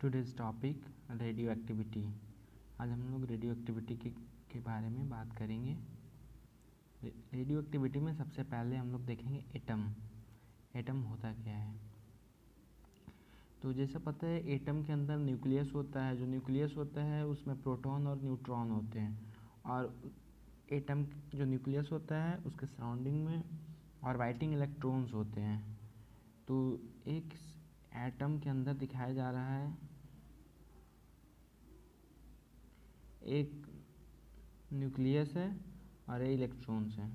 Today's topic radio activity. आज हम लोग रेडियो एक्टिविटी के बारे में बात करेंगे। रेडियो एक्टिविटी में सबसे पहले हम लोग देखेंगे एटम। एटम होता क्या है? तो जैसा पता है एटम के अंदर न्यूक्लियस होता है। जो न्यूक्लियस होता है उसमें प्रोटॉन और न्यूट्रॉन होते हैं, और एटम जो न्यूक्लियस होता है उसके सराउंडिंग में ऑर्बिटिंग इलेक्ट्रॉन्स होते हैं। तो एक एटम के अंदर दिखाया जा रहा है एक न्यूक्लियस है और ये इलेक्ट्रॉन्स हैं।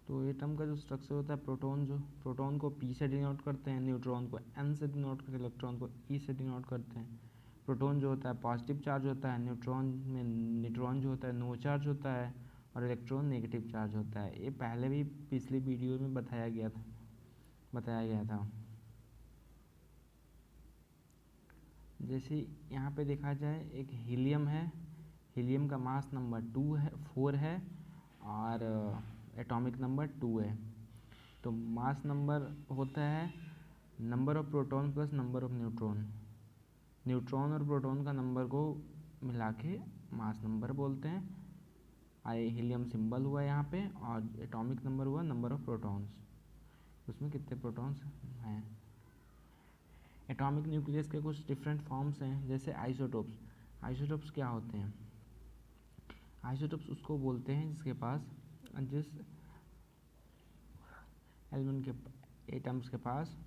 तो एटम का जो स्ट्रक्चर होता है, प्रोटॉन को P से डिनोट करते हैं, न्यूट्रॉन को N से डिनोट करते हैं, इलेक्ट्रॉन को E से डिनोट करते हैं। प्रोटॉन जो होता है पॉजिटिव चार्ज होता है, न्यूट्रॉन जो होता है नो चार्ज होता है, और इलेक्ट्रॉन नेगेटिव चार्ज होता है। ये पहले भी पिछली वीडियो में बताया गया था। जैसे यहाँ पे देखा जाए, एक हीलियम है। हीलियम का मास नंबर 4 है और एटॉमिक नंबर 2 है। तो मास नंबर होता है number of proton plus number of neutron. Neutron और प्रोटॉन का नंबर को मिला के मास नंबर बोलते हैं। हीलियम सिंबल हुआ यहाँ पे, और एटॉमिक नंबर हुआ नंबर ऑफ प्रोटॉन्स, उसमें कितने प्रोटॉन्स हैं। एटॉमिक न्यूक्लियस के कुछ डिफरेंट फॉर्म्स हैं, जैसे आइसोटोप्स। आइसोटोप्स क्या होते हैं? आइसोटोप्स उसको बोलते हैं जिसके पास जिस एलिमेंट के एटम्स के पास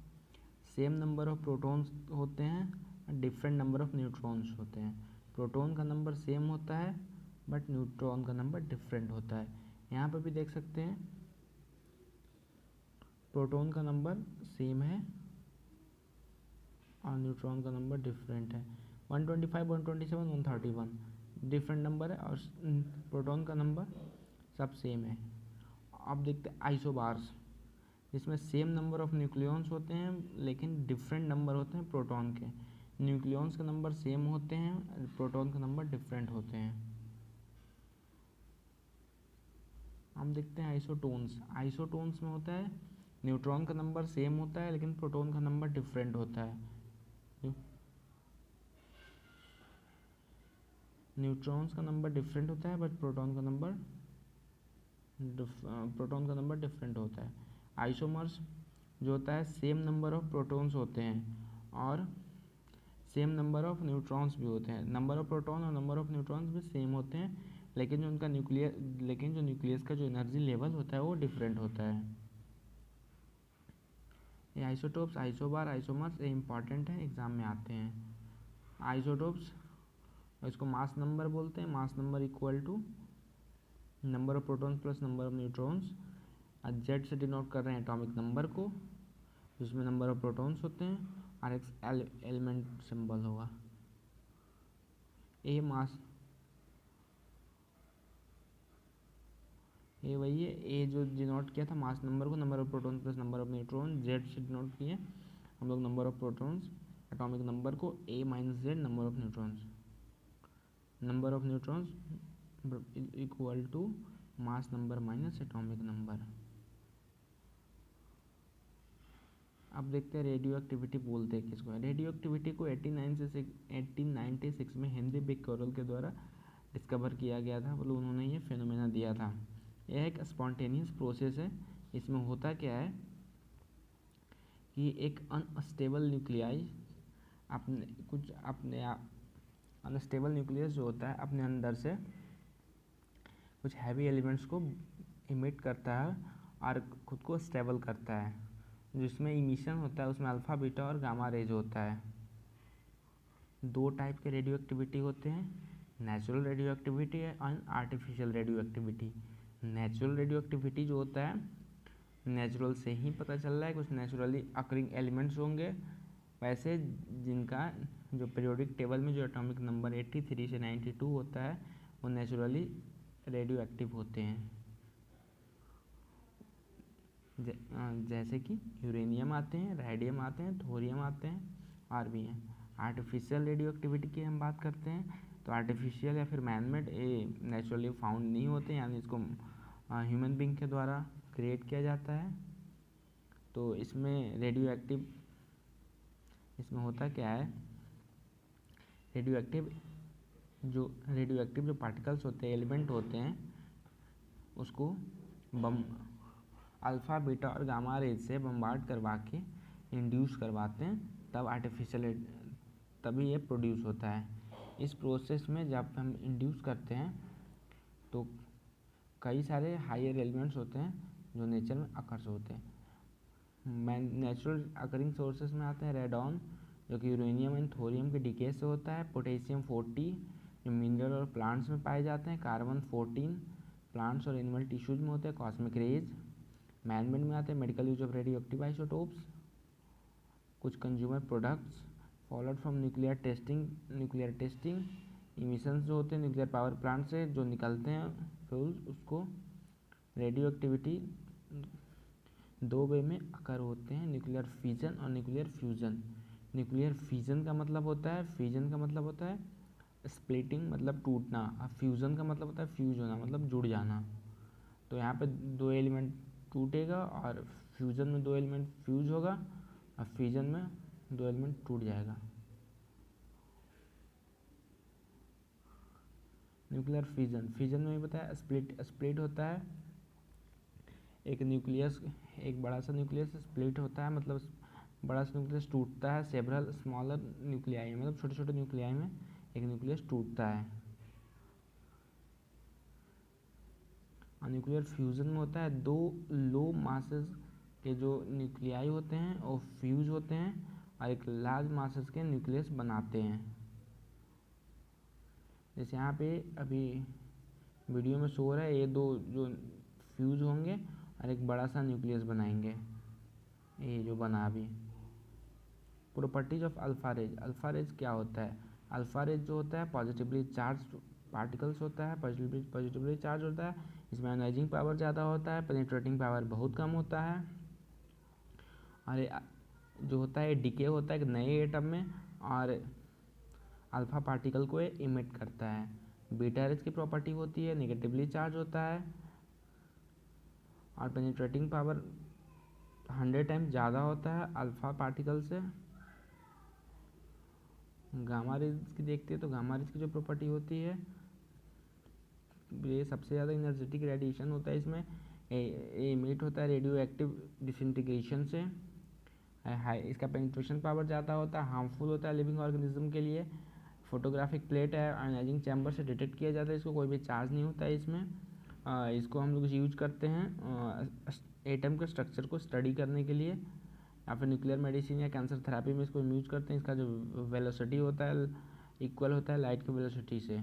सेम नंबर ऑफ प्रोटॉन्स होते हैं और डिफरेंट नंबर ऑफ न्यूट्रॉन्स होते हैं। प्रोटॉन का नंबर सेम होता है बट न्यूट्रॉन का नंबर डिफरेंट होता है। यहाँ पर भी देख सकते हैं प्रोटॉन का नंबर सेम है और न्यूट्रॉन का नंबर डिफरेंट है। 125, 127, 131 डिफरेंट नंबर है, और प्रोटॉन का नंबर सब सेम है। अब देखते हैं आइसोबार्स, जिसमें सेम नंबर ऑफ न्यूक्लियॉन्स होते हैं लेकिन डिफरेंट नंबर होते हैं प्रोटॉन के। न्यूक्लियॉन्स के नंबर सेम होते हैं, प्रोटॉन के नंबर डिफरेंट होते हैं। हम देखते हैं आइसोटोन्स। आइसोटोन्स में होता है न्यूट्रॉन का नंबर सेम होता है लेकिन प्रोटॉन का नंबर डिफरेंट होता है। न्यूट्रॉन्स का नंबर डिफरेंट होता है बट प्रोटॉन का नंबर डिफरेंट होता है। आइसोमर्स जो होता है सेम नंबर ऑफ प्रोटॉन्स होते हैं और सेम नंबर ऑफ न्यूट्रॉन्स भी होते हैं। नंबर ऑफ प्रोटॉन और नंबर ऑफ न्यूट्रॉन्स भी सेम होते हैं, लेकिन जो न्यूक्लियस का जो एनर्जी लेवल होता है वो डिफरेंट होता है। ये आइसोटोप्स, आइसोबार, आइसोमर्स ये इंपॉर्टेंट है, एग्जाम में आते हैं। आइसोटोप्स इसको मास नंबर बोलते हैं। Mass number equal to number of protons plus number of neutrons. Z से डिनोट कर रहे हैं एटॉमिक नंबर को, जिसमें नंबर ऑफ प्रोटॉन्स होते हैं, और एक एलिमेंट सिंबल होगा। ए मास, ये वही है। ए जो डिनोट किया था मास नंबर को, number of protons plus number of neutron. Z से डिनोट किए हम लोग number of protons, atomic number को A minus Z number of neutrons. Number of neutrons equal to mass number minus atomic number. अब देखते हैं radio activity बोलते हैं किसको। रेडियो एक्टिविटी को 1896 में हेनरी बेक्वेरेल के द्वारा डिस्कवर किया गया था। मतलब उन्होंने ये फिनोमेना दिया था। यह एक स्पॉन्टेनियस प्रोसेस है। इसमें होता क्या है कि एक अनस्टेबल न्यूक्लियाई अनस्टेबल न्यूक्लियस जो होता है अपने अंदर से कुछ हैवी एलिमेंट्स को इमिट करता है और खुद को स्टेबल करता है। जिसमें इमिशन होता है उसमें अल्फ़ा, बीटा और गामा रेज होता है। दो टाइप के रेडियो एक्टिविटी होते हैं, नेचुरल रेडियो एक्टिविटी और artificial radio activity. Natural radio activity जो होता है नेचुरल से ही पता चल रहा है, कुछ नेचुरली अकरिंग एलिमेंट्स होंगे वैसे जिनका जो पीरियोडिक टेबल में जो एटॉमिक नंबर 83 से 92 होता है वो नेचुरली रेडियो एक्टिव होते हैं। जैसे कि यूरेनियम आते हैं, रेडियम आते हैं, थोरियम आते हैं और भी हैं। आर्टिफिशियल रेडियो एक्टिविटी की हम बात करते हैं तो आर्टिफिशियल या फिर मैनमेड ये नेचुरली फाउंड नहीं होते, यानी इसको ह्यूमन बीइंग के द्वारा क्रिएट किया जाता है। तो इसमें रेडियो एक्टिव, इसमें होता क्या है, रेडियो एक्टिव जो पार्टिकल्स होते हैं, एलिमेंट होते हैं, उसको बम अल्फ़ा बीटा और गामा रेज से बम्बार्ड करवा के इंड्यूस करवाते हैं, तब आर्टिफिशियल तभी ये प्रोड्यूस होता है। इस प्रोसेस में जब हम इंड्यूस करते हैं तो कई सारे हायर एलिमेंट्स होते हैं जो नेचर में अकर्स होते हैं। नेचुरल अकरिंग सोर्सेज में आते हैं रेडॉन, जो कि यूरेनियम एंड थोरियम के डिके से होता है, पोटेशियम 40 जो मिनरल और प्लांट्स में पाए जाते हैं, कार्बन 14 प्लांट्स और एनिमल टिश्यूज में होते हैं, कॉस्मिक रेज मैनेजमेंट में आते हैं, medical use of radioactive isotopes, कुछ consumer products followed from nuclear testing, emissions जो होते हैं न्यूक्लियर पावर प्लांट से जो निकलते हैं फ्यूल्स, उसको रेडियो एक्टिविटी 2 वे में अकर होते हैं, न्यूक्लियर फिजन और न्यूक्लियर फ्यूजन। न्यूक्लियर फिजन का मतलब होता है स्प्लिटिंग मतलब टूटना, और फ्यूज़न का मतलब होता है फ्यूज होना मतलब जुड़ जाना। तो यहाँ पे 2 एलिमेंट टूटेगा और फ्यूज़न में 2 एलिमेंट फ्यूज होगा और फिजन में 2 एलिमेंट टूट जाएगा। न्यूक्लियर फिजन में भी बताया स्प्लिट होता है, एक बड़ा सा न्यूक्लियस स्प्लिट होता है, मतलब बड़ा सा न्यूक्लियस टूटता है सेवरल स्मॉलर न्यूक्लियाई, मतलब छोटे छोटे न्यूक्लियाई में एक न्यूक्लियस टूटता है। और न्यूक्लियर फ्यूजन में होता है 2 लो मासेस के जो न्यूक्लियाई होते हैं वो फ्यूज होते हैं और एक लार्ज मासेस के न्यूक्लियस बनाते हैं। जैसे यहाँ पे अभी वीडियो में शो हो रहा है, ये 2 जो फ्यूज होंगे और एक बड़ा सा न्यूक्लियस बनाएंगे, ये जो बना अभी। प्रॉपर्टीज ऑफ अल्फा रेज क्या होता है? अल्फा रेज जो होता है पॉजिटिवली चार्ज पार्टिकल्स होता है, पॉजिटिवली चार्ज होता है, इसमें आयनाइजिंग पावर ज़्यादा होता है, पेनिट्रेटिंग पावर बहुत कम होता है, और जो होता है डिके होता है एक नए एटम में और अल्फा पार्टिकल को इमिट करता है। बीटा रेज की प्रॉपर्टी होती है नेगेटिवली चार्ज होता है और पेनिट्रेटिंग पावर 100 टाइम ज़्यादा होता है अल्फा पार्टिकल से। गामा रेज की देखते हैं तो गामा रेज की जो प्रॉपर्टी होती है, ये सबसे ज़्यादा एनर्जेटिक रेडिएशन होता है, इसमें इमिट होता है रेडियो एक्टिव डिसइंटीग्रेशन से, इसका पेनिट्रेशन पावर ज़्यादा होता है, हार्मफुल होता है लिविंग ऑर्गेनिज्म के लिए, फोटोग्राफिक प्लेट है आयनाइजिंग चैम्बर से डिटेक्ट किया जाता है, इसको कोई भी चार्ज नहीं होता है इसमें। इसको हम लोग यूज करते हैं एटम के स्ट्रक्चर को स्टडी करने के लिए, या फिर न्यूक्लियर मेडिसिन या कैंसर थेरेपी में इसको यूज करते हैं। इसका जो वेलोसिटी होता है इक्वल होता है लाइट की वेलोसिटी से।